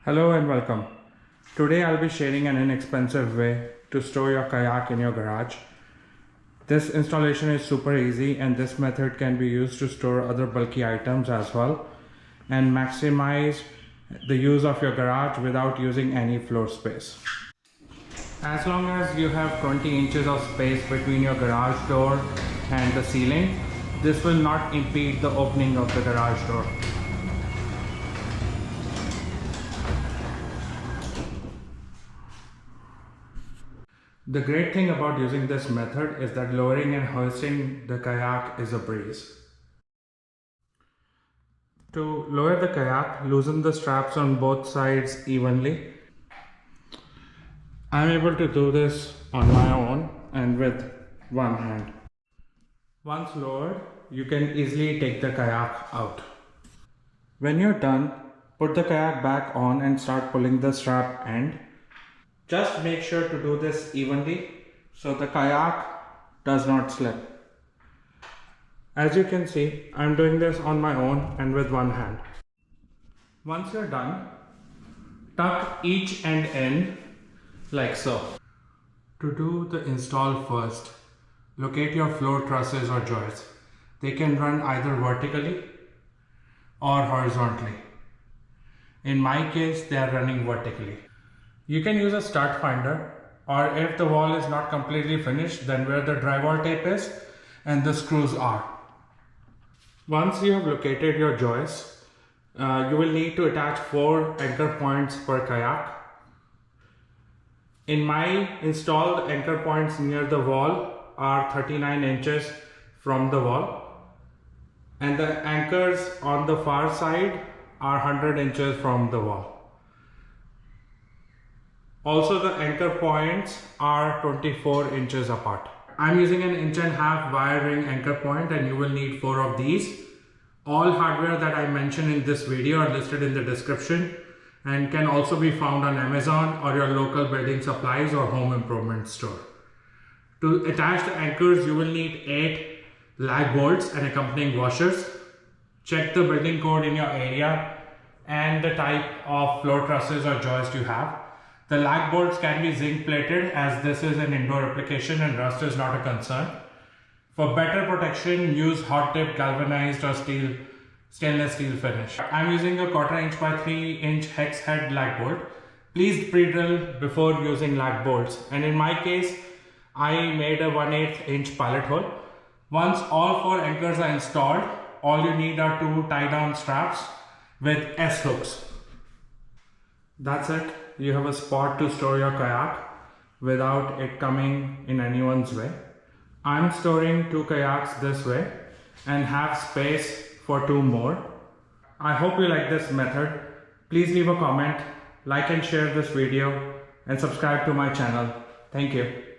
Hello and welcome. Today I'll be sharing an inexpensive way to store your kayak in your garage. This installation is super easy and this method can be used to store other bulky items as well and maximize the use of your garage without using any floor space. As long as you have 20 inches of space between your garage door and the ceiling, this will not impede the opening of the garage door. The great thing about using this method is that lowering and hoisting the kayak is a breeze. To lower the kayak, loosen the straps on both sides evenly. I'm able to do this on my own and with one hand. Once lowered, you can easily take the kayak out. When you're done, put the kayak back on and start pulling the strap end. Just make sure to do this evenly so the kayak does not slip. As you can see, I'm doing this on my own and with one hand. Once you're done, tuck each end in like so. To do the install first, locate your floor trusses or joists. They can run either vertically or horizontally. In my case, they are running vertically. You can use a stud finder, or if the wall is not completely finished, then where the drywall tape is and the screws are. Once you have located your joists, you will need to attach 4 anchor points per kayak. In my installed anchor points near the wall are 39 inches from the wall, and the anchors on the far side are 100 inches from the wall. Also, the anchor points are 24 inches apart. I'm using an 1.5 inch wire ring anchor point and you will need 4 of these. All hardware that I mentioned in this video are listed in the description and can also be found on Amazon or your local building supplies or home improvement store. To attach the anchors, you will need 8 lag bolts and accompanying washers. Check the building code in your area and the type of floor trusses or joist you have. The lag bolts can be zinc plated as this is an indoor application and rust is not a concern. For better protection, use hot dip galvanized or stainless steel finish. I'm using a 1/4 inch by 3 inch hex head lag bolt. Please pre-drill before using lag bolts, and in my case I made a 1/8 inch pilot hole. Once all 4 anchors are installed, all you need are 2 tie down straps with S hooks. That's it. You have a spot to store your kayak without it coming in anyone's way. I'm storing 2 kayaks this way and have space for 2 more. I hope you like this method. Please leave a comment, like and share this video and subscribe to my channel. Thank you.